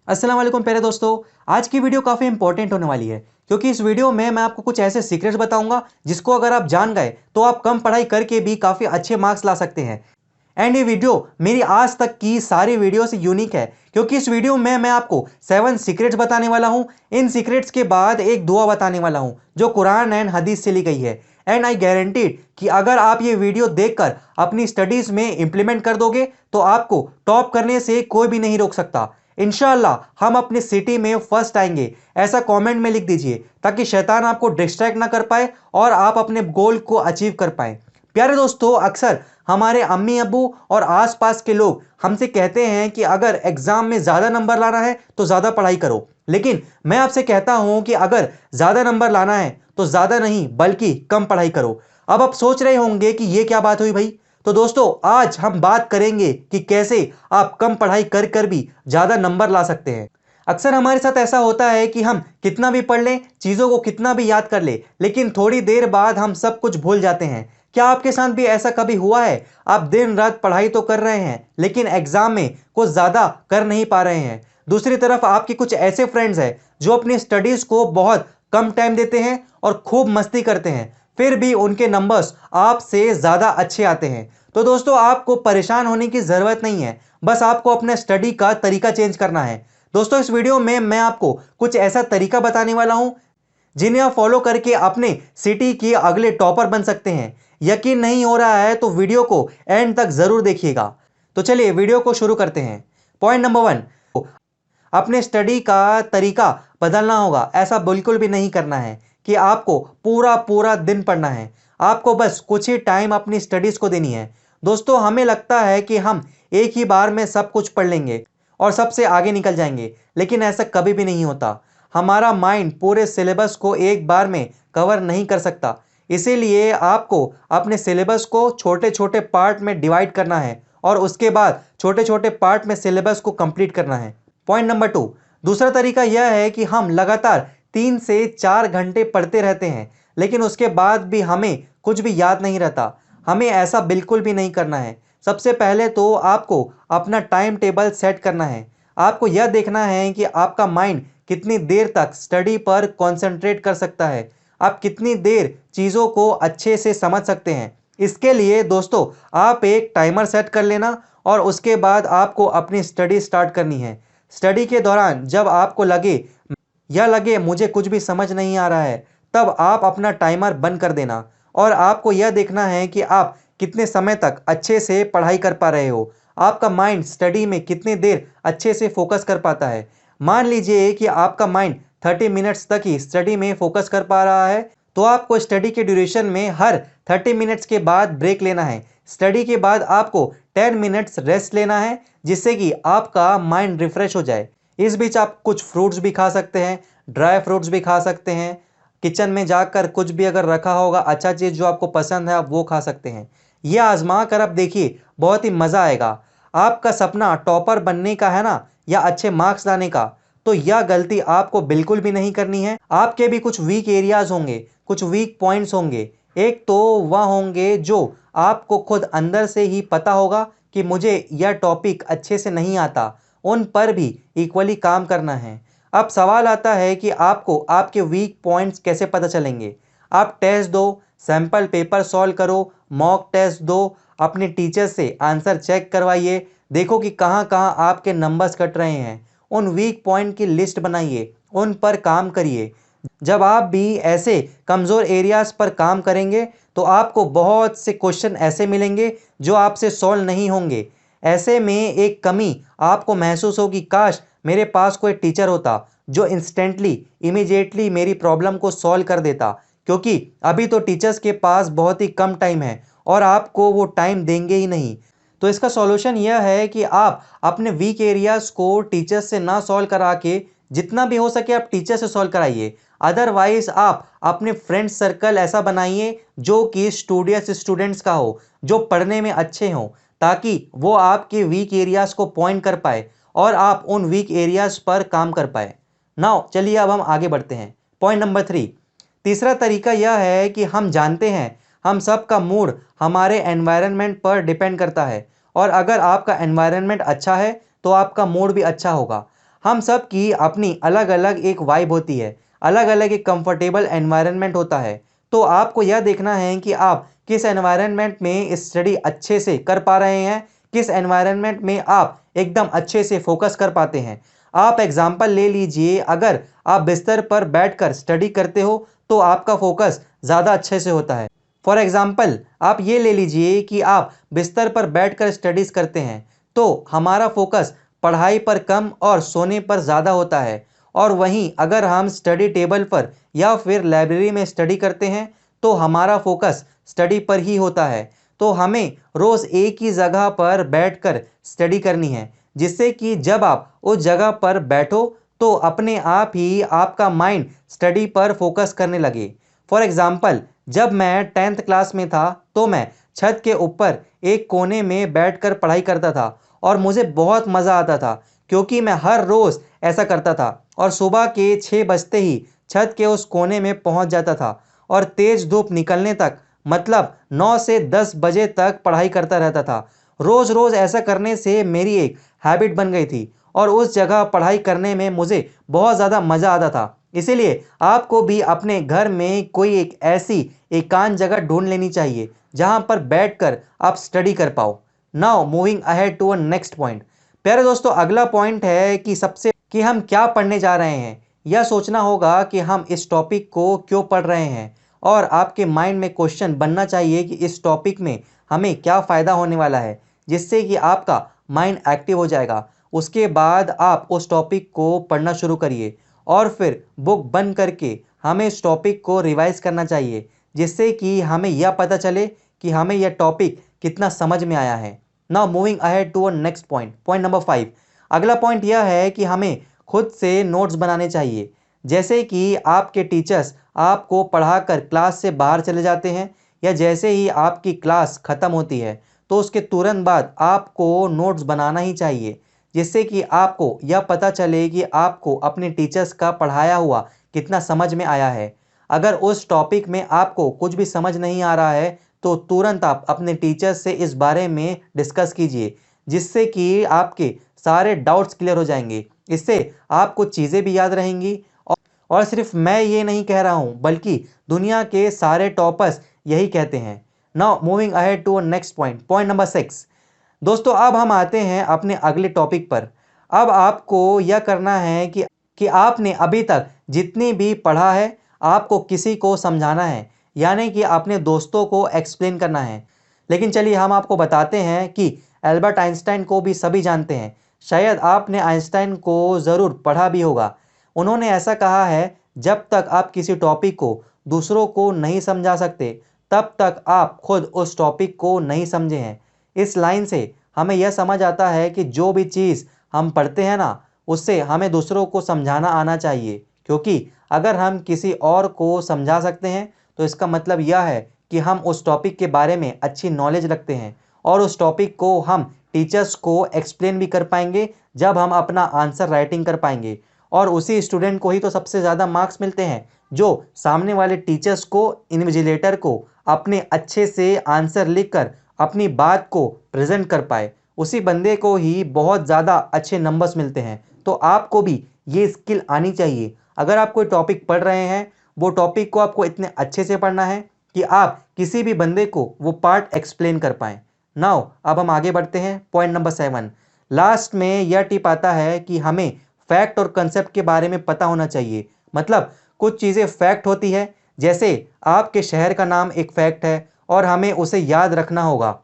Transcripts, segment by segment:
अस्सलाम वालेकुम प्यारे दोस्तों। आज की वीडियो काफ़ी इंपॉर्टेंट होने वाली है क्योंकि इस वीडियो में मैं आपको कुछ ऐसे सीक्रेट्स बताऊंगा जिसको अगर आप जान गए तो आप कम पढ़ाई करके भी काफ़ी अच्छे मार्क्स ला सकते हैं। एंड ये वीडियो मेरी आज तक की सारी वीडियो से यूनिक है क्योंकि इस वीडियो में मैं आपको 7 सीक्रेट्स बताने वाला हूं। इन सीक्रेट्स के बाद एक दुआ बताने वाला हूं जो कुरान एंड हदीस से ली गई है। एंड आई गारंटीड कि अगर आप ये वीडियो देखकर अपनी स्टडीज़ में इंप्लीमेंट कर दोगे तो आपको टॉप करने से कोई भी नहीं रोक सकता। इंशाल्लाह हम अपनी सिटी में फर्स्ट आएंगे, ऐसा कमेंट में लिख दीजिए ताकि शैतान आपको डिस्ट्रैक्ट ना कर पाए और आप अपने गोल को अचीव कर पाए। प्यारे दोस्तों, अक्सर हमारे अम्मी अब्बू और आसपास के लोग हमसे कहते हैं कि अगर एग्जाम में ज़्यादा नंबर लाना है तो ज़्यादा पढ़ाई करो, लेकिन मैं आपसे कहता हूं कि अगर ज़्यादा नंबर लाना है तो ज़्यादा नहीं बल्कि कम पढ़ाई करो। अब आप सोच रहे होंगे कि ये क्या बात हुई भाई। तो दोस्तों, आज हम बात करेंगे कि कैसे आप कम पढ़ाई कर कर भी ज़्यादा नंबर ला सकते हैं। अक्सर हमारे साथ ऐसा होता है कि हम कितना भी पढ़ लें, चीज़ों को कितना भी याद कर ले, लेकिन थोड़ी देर बाद हम सब कुछ भूल जाते हैं। क्या आपके साथ भी ऐसा कभी हुआ है? आप दिन रात पढ़ाई तो कर रहे हैं लेकिन एग्जाम में कुछ ज़्यादा कर नहीं पा रहे हैं। दूसरी तरफ आपके कुछ ऐसे फ्रेंड्स हैं जो अपनी स्टडीज़ को बहुत कम टाइम देते हैं और खूब मस्ती करते हैं, फिर भी उनके नंबर्स आपसे ज़्यादा अच्छे आते हैं। तो दोस्तों, आपको परेशान होने की ज़रूरत नहीं है, बस आपको अपने स्टडी का तरीका चेंज करना है। दोस्तों, इस वीडियो में मैं आपको कुछ ऐसा तरीका बताने वाला हूं जिन्हें आप फॉलो करके अपने सिटी के अगले टॉपर बन सकते हैं। यकीन नहीं हो रहा है तो वीडियो को एंड तक ज़रूर देखिएगा। तो चलिए वीडियो को शुरू करते हैं। पॉइंट नंबर 1, अपने स्टडी का तरीका बदलना होगा। ऐसा बिल्कुल भी नहीं करना है कि आपको पूरा पूरा दिन पढ़ना है। आपको बस कुछ ही टाइम अपनी स्टडीज़ को देनी है। दोस्तों, हमें लगता है कि हम एक ही बार में सब कुछ पढ़ लेंगे और सबसे आगे निकल जाएंगे, लेकिन ऐसा कभी भी नहीं होता। हमारा माइंड पूरे सिलेबस को एक बार में कवर नहीं कर सकता। इसीलिए आपको अपने सिलेबस को छोटे छोटे पार्ट में डिवाइड करना है और उसके बाद छोटे छोटे पार्ट में सिलेबस को कंप्लीट करना है। पॉइंट नंबर 2, दूसरा तरीका यह है कि हम लगातार 3 से 4 घंटे पढ़ते रहते हैं लेकिन उसके बाद भी हमें कुछ भी याद नहीं रहता। हमें ऐसा बिल्कुल भी नहीं करना है। सबसे पहले तो आपको अपना टाइम टेबल सेट करना है। आपको यह देखना है कि आपका माइंड कितनी देर तक स्टडी पर कंसंट्रेट कर सकता है, आप कितनी देर चीज़ों को अच्छे से समझ सकते हैं। इसके लिए दोस्तों, आप एक टाइमर सेट कर लेना और उसके बाद आपको अपनी स्टडी स्टार्ट करनी है। स्टडी के दौरान जब आपको लगे मुझे कुछ भी समझ नहीं आ रहा है, तब आप अपना टाइमर बंद कर देना और आपको यह देखना है कि आप कितने समय तक अच्छे से पढ़ाई कर पा रहे हो। आपका माइंड स्टडी में कितनी देर अच्छे से फोकस कर पाता है। मान लीजिए कि आपका माइंड 30 मिनट्स तक ही स्टडी में फोकस कर पा रहा है, तो आपको स्टडी के ड्यूरेशन में हर 30 मिनट्स के बाद ब्रेक लेना है। स्टडी के बाद आपको 10 मिनट्स रेस्ट लेना है जिससे कि आपका माइंड रिफ्रेश हो जाए। इस बीच आप कुछ फ्रूट्स भी खा सकते हैं, ड्राई फ्रूट्स भी खा सकते हैं। किचन में जाकर कुछ भी अगर रखा होगा अच्छा चीज़ जो आपको पसंद है, आप वो खा सकते हैं। ये आजमा कर आप देखिए, बहुत ही मज़ा आएगा। आपका सपना टॉपर बनने का है ना, या अच्छे मार्क्स लाने का, तो यह गलती आपको बिल्कुल भी नहीं करनी है। आपके भी कुछ वीक एरियाज होंगे, कुछ वीक पॉइंट्स होंगे। एक तो वह होंगे जो आपको खुद अंदर से ही पता होगा कि मुझे यह टॉपिक अच्छे से नहीं आता, उन पर भी इक्वली काम करना है। अब सवाल आता है कि आपको आपके वीक पॉइंट्स कैसे पता चलेंगे। आप टेस्ट दो, सैम्पल पेपर सॉल्व करो, मॉक टेस्ट दो, अपने टीचर से आंसर चेक करवाइए, देखो कि कहाँ कहाँ आपके नंबर्स कट रहे हैं। उन वीक पॉइंट की लिस्ट बनाइए, उन पर काम करिए। जब आप भी ऐसे कमज़ोर एरियाज़ पर काम करेंगे तो आपको बहुत से क्वेश्चन ऐसे मिलेंगे जो आपसे सॉल्व नहीं होंगे। ऐसे में एक कमी आपको महसूस होगी, काश मेरे पास कोई टीचर होता जो इंस्टेंटली इमीडिएटली मेरी प्रॉब्लम को सॉल्व कर देता, क्योंकि अभी तो टीचर्स के पास बहुत ही कम टाइम है और आपको वो टाइम देंगे ही नहीं। तो इसका सॉल्यूशन यह है कि आप अपने वीक एरियाज़ को टीचर्स से ना सॉल्व करा के जितना भी हो सके आप टीचर से सॉल्व कराइए। अदरवाइज आप अपने फ्रेंड सर्कल ऐसा बनाइए जो कि स्टूडियस स्टूडेंट्स का हो, जो पढ़ने में अच्छे हों, ताकि वो आपके वीक एरियाज़ को पॉइंट कर पाए और आप उन वीक एरियाज़ पर काम कर पाए। नाउ चलिए अब हम आगे बढ़ते हैं। पॉइंट नंबर 3, तीसरा तरीका यह है कि हम जानते हैं हम सब का मूड हमारे एनवायरनमेंट पर डिपेंड करता है और अगर आपका एनवायरनमेंट अच्छा है तो आपका मूड भी अच्छा होगा। हम सब की अपनी अलग अलग एक वाइब होती है, अलग अलग एक कंफर्टेबल एनवायरनमेंट होता है। तो आपको यह देखना है कि आप किस एनवायरनमेंट में स्टडी अच्छे से कर पा रहे हैं, किस एनवायरनमेंट में आप एकदम अच्छे से फोकस कर पाते हैं। आप एग्जाम्पल ले लीजिए, अगर आप बिस्तर पर बैठकर स्टडी करते हो तो आपका फोकस ज़्यादा अच्छे से होता है। फॉर एग्जाम्पल आप ये ले लीजिए कि आप बिस्तर पर बैठकर स्टडीज़ करते हैं तो हमारा फोकस पढ़ाई पर कम और सोने पर ज़्यादा होता है। और वहीं अगर हम स्टडी टेबल पर या फिर लाइब्रेरी में स्टडी करते हैं तो हमारा फोकस स्टडी पर ही होता है। तो हमें रोज़ एक ही जगह पर बैठकर स्टडी करनी है, जिससे कि जब आप उस जगह पर बैठो तो अपने आप ही आपका माइंड स्टडी पर फोकस करने लगे। फॉर एग्ज़ाम्पल जब मैं 10th क्लास में था तो मैं छत के ऊपर एक कोने में बैठकर पढ़ाई करता था और मुझे बहुत मज़ा आता था, क्योंकि मैं हर रोज़ ऐसा करता था और सुबह के 6 बजते ही छत के उस कोने में पहुंच जाता था और तेज़ धूप निकलने तक, मतलब 9 से 10 बजे तक पढ़ाई करता रहता था। रोज़ रोज़ ऐसा करने से मेरी एक हैबिट बन गई थी और उस जगह पढ़ाई करने में मुझे बहुत ज़्यादा मज़ा आता था। इसीलिए आपको भी अपने घर में कोई एक ऐसी एकांत जगह ढूंढ लेनी चाहिए जहां पर बैठकर आप स्टडी कर पाओ। Now moving ahead to a next point. प्यारे दोस्तों, अगला पॉइंट है कि हम क्या पढ़ने जा रहे हैं। यह सोचना होगा कि हम इस टॉपिक को क्यों पढ़ रहे हैं और आपके माइंड में क्वेश्चन बनना चाहिए कि इस टॉपिक में हमें क्या फ़ायदा होने वाला है, जिससे कि आपका माइंड एक्टिव हो जाएगा। उसके बाद आप उस टॉपिक को पढ़ना शुरू करिए और फिर बुक बंद करके हमें इस टॉपिक को रिवाइज करना चाहिए, जिससे कि हमें यह पता चले कि हमें यह टॉपिक कितना समझ में आया है। Now moving ahead to a next point, point number 5। अगला पॉइंट यह है कि हमें खुद से नोट्स बनाने चाहिए। जैसे कि आपके टीचर्स आपको पढ़ाकर क्लास से बाहर चले जाते हैं या जैसे ही आपकी क्लास ख़त्म होती है तो उसके तुरंत बाद आपको नोट्स बनाना ही चाहिए, जिससे कि आपको यह पता चले कि आपको अपने टीचर्स का पढ़ाया हुआ कितना समझ में आया है। अगर उस टॉपिक में आपको कुछ भी समझ नहीं आ रहा है तो तुरंत आप अपने टीचर्स से इस बारे में डिस्कस कीजिए, जिससे कि आपके सारे डाउट्स क्लियर हो जाएंगे। इससे आपको चीज़ें भी याद रहेंगी और सिर्फ मैं ये नहीं कह रहा हूँ बल्कि दुनिया के सारे टॉपर्स यही कहते हैं। Now moving ahead to next point, point number 6। दोस्तों अब हम आते हैं अपने अगले टॉपिक पर। अब आपको यह करना है कि आपने अभी तक जितनी भी पढ़ा है आपको किसी को समझाना है, यानी कि अपने दोस्तों को एक्सप्लेन करना है। लेकिन चलिए हम आपको बताते हैं कि एल्बर्ट आइंस्टाइन को भी सभी जानते हैं। शायद आपने आइंस्टाइन को ज़रूर पढ़ा भी होगा। उन्होंने ऐसा कहा है, जब तक आप किसी टॉपिक को दूसरों को नहीं समझा सकते तब तक आप खुद उस टॉपिक को नहीं समझे हैं। इस लाइन से हमें यह समझ आता है कि जो भी चीज़ हम पढ़ते हैं ना, उससे हमें दूसरों को समझाना आना चाहिए, क्योंकि अगर हम किसी और को समझा सकते हैं तो इसका मतलब यह है कि हम उस टॉपिक के बारे में अच्छी नॉलेज रखते हैं और उस टॉपिक को हम टीचर्स को एक्सप्लेन भी कर पाएंगे जब हम अपना आंसर राइटिंग कर पाएंगे। और उसी स्टूडेंट को ही तो सबसे ज़्यादा मार्क्स मिलते हैं जो सामने वाले टीचर्स को, इन्विजिलेटर को अपने अच्छे से आंसर लिखकर अपनी बात को प्रेजेंट कर पाए। उसी बंदे को ही बहुत ज़्यादा अच्छे नंबर्स मिलते हैं। तो आपको भी ये स्किल आनी चाहिए। अगर आप कोई टॉपिक पढ़ रहे हैं, वो टॉपिक को आपको इतने अच्छे से पढ़ना है कि आप किसी भी बंदे को वो पार्ट एक्सप्लेन कर पाएँ। नाउ अब हम आगे बढ़ते हैं, पॉइंट नंबर 7। लास्ट में यह टिप आता है कि हमें फैक्ट और कंसेप्ट के बारे में पता होना चाहिए। मतलब कुछ चीज़ें फैक्ट होती है, जैसे आपके शहर का नाम एक फैक्ट है और हमें उसे याद रखना होगा।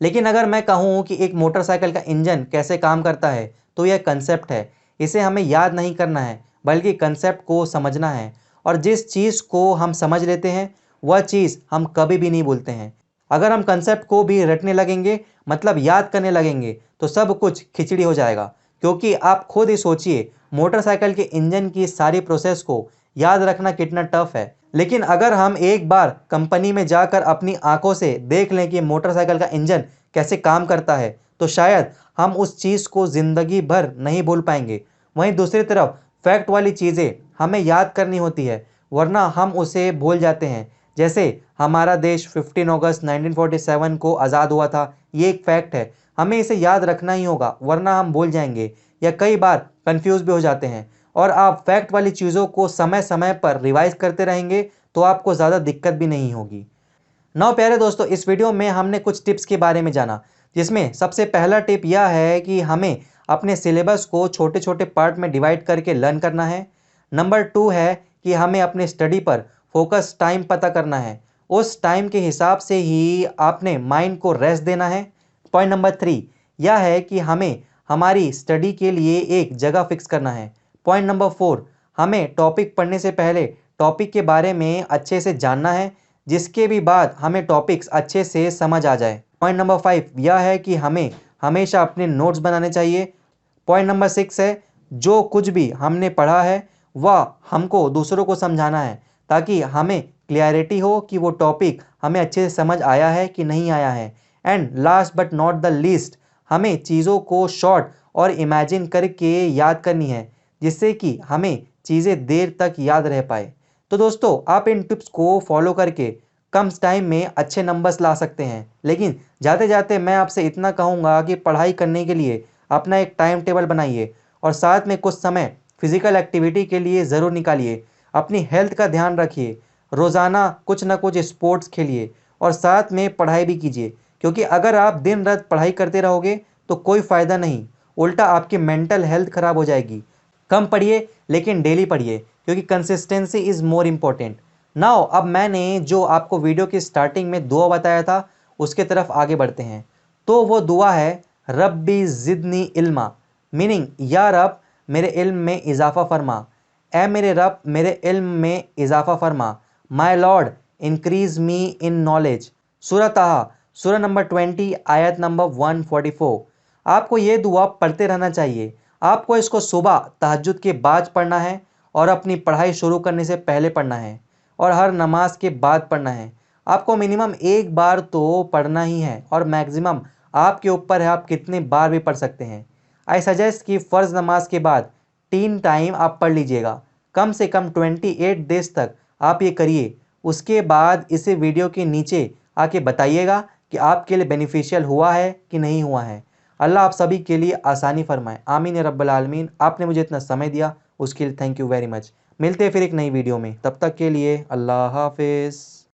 लेकिन अगर मैं कहूँ कि एक मोटरसाइकिल का इंजन कैसे काम करता है तो यह कंसेप्ट है। इसे हमें याद नहीं करना है बल्कि कंसेप्ट को समझना है। और जिस चीज़ को हम समझ लेते हैं वह चीज़ हम कभी भी नहीं भूलते हैं। अगर हम कंसेप्ट को भी रटने लगेंगे, मतलब याद करने लगेंगे, तो सब कुछ खिचड़ी हो जाएगा। क्योंकि आप खुद ही सोचिए, मोटरसाइकिल के इंजन की सारी प्रोसेस को याद रखना कितना टफ है। लेकिन अगर हम एक बार कंपनी में जाकर अपनी आंखों से देख लें कि मोटरसाइकिल का इंजन कैसे काम करता है तो शायद हम उस चीज़ को ज़िंदगी भर नहीं भूल पाएंगे। वहीं दूसरी तरफ फैक्ट वाली चीज़ें हमें याद करनी होती है, वरना हम उसे भूल जाते हैं। जैसे हमारा देश 15 अगस्त 1947 को आज़ाद हुआ था, ये एक फैक्ट है। हमें इसे याद रखना ही होगा, वरना हम भूल जाएंगे या कई बार कंफ्यूज भी हो जाते हैं। और आप फैक्ट वाली चीज़ों को समय समय पर रिवाइज करते रहेंगे तो आपको ज़्यादा दिक्कत भी नहीं होगी। नौ प्यारे दोस्तों, इस वीडियो में हमने कुछ टिप्स के बारे में जाना, जिसमें सबसे पहला टिप यह है कि हमें अपने सिलेबस को छोटे छोटे पार्ट में डिवाइड करके लर्न करना है। नंबर 2 है कि हमें अपने स्टडी पर फोकस टाइम पता करना है, उस टाइम के हिसाब से ही आपने माइंड को रेस्ट देना है। पॉइंट नंबर 3 यह है कि हमें हमारी स्टडी के लिए एक जगह फिक्स करना है। पॉइंट नंबर 4 हमें टॉपिक पढ़ने से पहले टॉपिक के बारे में अच्छे से जानना है, जिसके भी बाद हमें टॉपिक्स अच्छे से समझ आ जाए। पॉइंट नंबर 5 यह है कि हमें हमेशा अपने नोट्स बनाने चाहिए। पॉइंट नंबर 6 है जो कुछ भी हमने पढ़ा है वह हमको दूसरों को समझाना है, ताकि हमें क्लियरिटी हो कि वो टॉपिक हमें अच्छे से समझ आया है कि नहीं आया है। And last but not the least, हमें चीज़ों को शॉर्ट और इमेजिन करके याद करनी है, जिससे कि हमें चीज़ें देर तक याद रह पाए। तो दोस्तों, आप इन टिप्स को फॉलो करके कम टाइम में अच्छे नंबर्स ला सकते हैं। लेकिन जाते जाते मैं आपसे इतना कहूँगा कि पढ़ाई करने के लिए अपना एक टाइम टेबल बनाइए और साथ में कुछ समय फिजिकल एक्टिविटी के लिए ज़रूर निकालिए। अपनी हेल्थ का ध्यान रखिए, रोज़ाना कुछ ना कुछ स्पोर्ट्स खेलिए और साथ में पढ़ाई भी कीजिए, क्योंकि अगर आप दिन रात पढ़ाई करते रहोगे तो कोई फ़ायदा नहीं, उल्टा आपकी मेंटल हेल्थ ख़राब हो जाएगी। कम पढ़िए लेकिन डेली पढ़िए, क्योंकि consistency is more important. Now अब मैंने जो आपको वीडियो की स्टार्टिंग में दुआ बताया था उसके तरफ आगे बढ़ते हैं। तो वो दुआ है रब्बी ज़िदनी इल्मा, मीनिंग या रब मेरे इल्म में इजाफ़ा फरमा, ए मेरे रब मेरे इल्म में इजाफ़ा फरमा। My lord increase me in knowledge. सूरह ताहा सूरह नंबर 20 आयत नंबर 144। आपको ये दुआ पढ़ते रहना चाहिए। आपको इसको सुबह तहज्जुद के बाद पढ़ना है और अपनी पढ़ाई शुरू करने से पहले पढ़ना है और हर नमाज के बाद पढ़ना है। आपको मिनिमम एक बार तो पढ़ना ही है और मैक्सिमम आपके ऊपर है, आप कितने बार भी पढ़ सकते हैं। आई सजेस्ट कि फ़र्ज़ नमाज के बाद 3 टाइम आप पढ़ लीजिएगा। कम से कम 28 डेज़ तक आप ये करिए। उसके बाद इसे वीडियो के नीचे आके बताइएगा कि आपके लिए बेनिफिशियल हुआ है कि नहीं हुआ है। अल्लाह आप सभी के लिए आसानी फरमाए। आमीन या रब्बल आलमीन। आपने मुझे इतना समय दिया उसके लिए थैंक यू वेरी मच। मिलते हैं फिर एक नई वीडियो में, तब तक के लिए अल्लाह हाफिज़।